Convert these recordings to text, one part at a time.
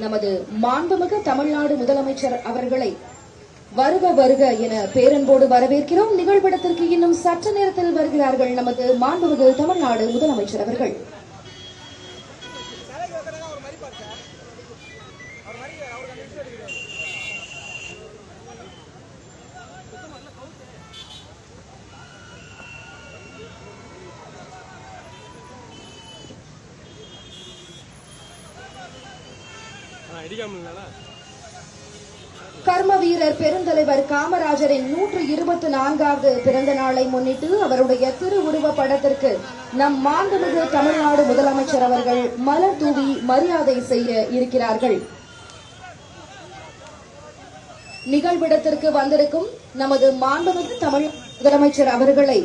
நமது மாண்புமிகு தமிழ்நாடு முதலமைச்சர் அவர்களை வருக வருக என பேரன்போடு வரவேற்கிறோம். நிகழ்விடத்திற்கு இன்னும் சற்று நேரத்தில் வருகிறார்கள் நமது மாண்புமிகு தமிழ்நாடு முதலமைச்சர் அவர்கள். கர்ம வீரர் பெருந்தலைவர் காமராஜரின் 124வது பிறந்த நாளை முன்னிட்டு அவருடைய திருவுருவ படத்திற்கு நம் மாண்புமிகு தமிழ்நாடு முதலமைச்சர் அவர்கள் மலர் தூவி மரியாதை செய்ய இருக்கிறார்கள். நிகழ்விடத்திற்கு வந்திருக்கும் நமது மாண்புமிகு தமிழ் முதலமைச்சர் அவர்களை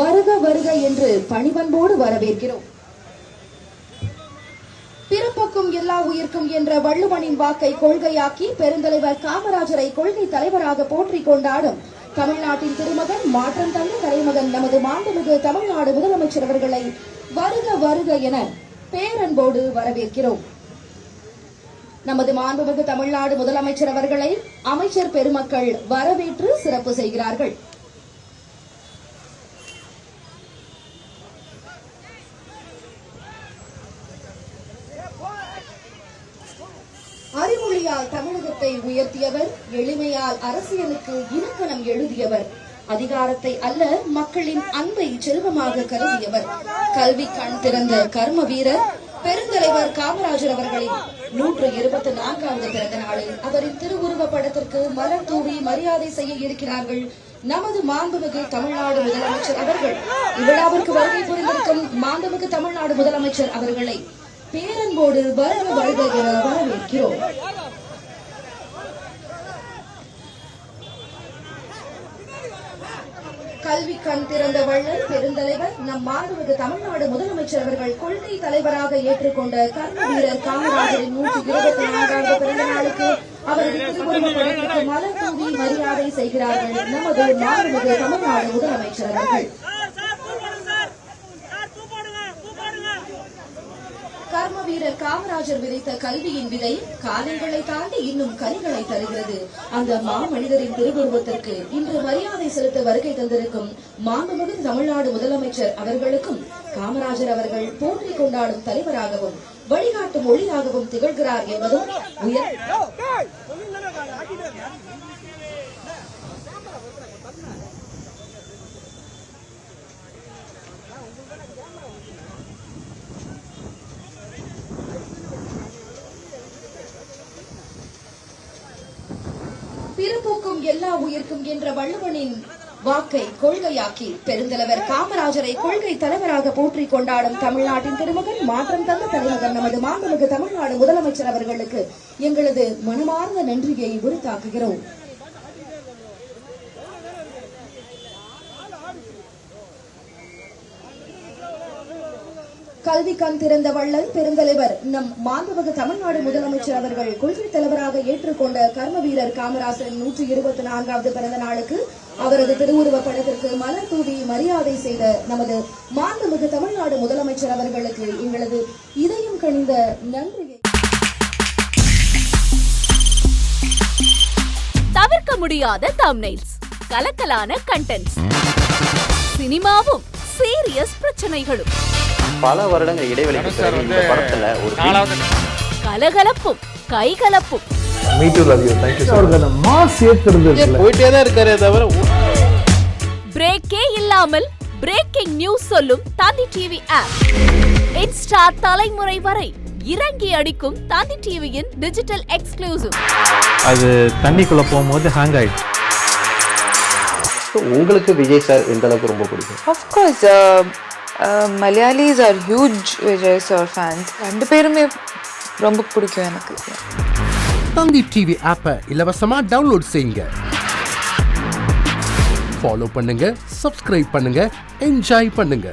வருக வருக என்று பணிவன்போடு வரவேற்கிறோம். பிறப்புக்கும் எல்லா உயிர்க்கும் என்ற வள்ளுவனின் வாக்கை கொள்கையாக்கி பெருந்தலைவர் காமராஜரை கொள்கை தலைவராக போற்றிக் கொண்டாடும் தமிழ்நாட்டின் திருமகன் மாற்றம் தந்த தலைமகன் நமது மாண்புமிகு தமிழ்நாடு முதலமைச்சர் அவர்களை வருக வருக என பேரன்போடு வரவேற்கிறோம். நமது மாண்புமிகு தமிழ்நாடு முதலமைச்சர் அவர்களை அமைச்சர் பெருமக்கள் வரவேற்று சிறப்பு செய்கிறார்கள். அறிமொழியால் தமிழகத்தை உயர்த்தியவர், எளிமையால் அரசியலுக்கு இலக்கணம் எழுதியவர், அதிகாரத்தை அல்ல மக்களின் அன்பை செல்வமாக கருதியவர், கல்வி கண் திறந்த கர்ம வீரர் பெருந்தலைவர் காமராஜர் அவர்களின் 124வது பிறந்த நாளில் அவரின் திருவுருவ படத்திற்கு மலர் தூவி மரியாதை செய்ய இருக்கிறார்கள் நமது மாண்புமிகு தமிழ்நாடு முதலமைச்சர் அவர்கள். இவ்விழாவிற்கு வருகை புரிந்திருக்கும் மாண்புமிகு தமிழ்நாடு முதலமைச்சர் அவர்களை பேரன்போடு வருக வருக என வரவேற்கிறோம். கல்வி கண் திறந்த வள்ளல் பெருந்தலைவர் நம் மாண்புமிகு தமிழ்நாடு முதலமைச்சர் அவர்கள் கொள்கை தலைவராக ஏற்றுக்கொண்ட கர்ம வீரர் காமராஜரின் 124வது பிறந்த நாளுக்கு அவரது திருவுருவ படத்திற்கு மலர் தூவி மரியாதை செய்கிறார்கள் நமது மாண்புமிகு தமிழ்நாடு முதலமைச்சர் அவர்கள். கர்ம வீரர் காமராஜர் விதைத்த கல்வியின் விதை காலங்களை தாண்டி இன்னும் கனிகளை தருகிறது. அந்த மாமனிதரின் திருவுருவத்திற்கு இன்று மரியாதை செலுத்த வருகை தந்திருக்கும் மாண்புமிகு தமிழ்நாடு முதலமைச்சர் அவர்களுக்கும் காமராஜர் அவர்கள் போற்றிக் கொண்டாடும் தலைவராகவும் வழிகாட்டும் ஒளியாகவும் திகழ்கிறார் என்பதும் உயர் பிறப்புக்கும் எல்லா உயிர்க்கும் என்ற வள்ளுவனின் வாக்கை கொள்கையாக்கி பெருந்தலைவர் காமராஜரை கொள்கை தலைவராக போற்றிக் கொண்டாடும் தமிழ்நாட்டின் திருமகன் மாற்றம் தந்த தலைமகன் நமது மாண்புமிகு தமிழ்நாடு முதலமைச்சர் அவர்களுக்கு எங்களது மனமார்ந்த நன்றியை உரித்தாக்குகிறோம். கல்வி கண் திறந்த வள்ளல் பெருந்தலைவர் நம் மாண்புமிகு தமிழ்நாடு முதலமைச்சர் அவர்கள் கொள்கை தலைவராக ஏற்றுக்கொண்ட கர்ம வீரர் காமராஜரின் 124வது பிறந்த நாளுக்கு அவரது திருவுருவ படத்திற்கு மலர் தூவி மரியாதை செய்த நமது மாண்புமிகு தமிழ்நாடு முதலமைச்சர் அவர்களுக்கு எங்களது இதயம் கனிந்த நன்றியை. தவிர்க்க முடியாத தம்ப்நெயில்ஸ், கலக்கலான கண்டென்ட்ஸ், சினிமாவும் சீரியஸ் பிரச்சனைகளும், பல வருடங்கள் இடைவெளிக்கு பிறகு இந்த படத்துல ஒரு கலகலப்பும் கைகலப்பும் போயிட்டே தான் இருக்காரே தவிர பிரேக்கே இல்லாமல் பிரேக்கிங் நியூஸ் சொல்லும் தந்தி டிவி ஆப். இன்ஸ்டா தலைமுறை வரை இறங்கி அடிக்கும் தந்தி டிவியின் டிஜிட்டல் எக்ஸ்க்ளூசிவ். அது தண்ணிக்குள்ள போகும்போது ஹேங் ஆயிடுச்சு. உங்களுக்கு விஜய் சார் எந்த அளவுக்கு ரொம்ப பிடிக்கும்? Of course, Malayalis are huge Vijay sir fans. ரெண்டு பேருமே ரொம்ப பிடிக்கும் எனக்கு. தந்தி டிவி ஆப்பை இலவசமா டவுன்லோட் செய்யுங்க. ஃபாலோ பண்ணுங்க, சப்ஸ்கிரைப் பண்ணுங்க, என்ஜாய் பண்ணுங்க.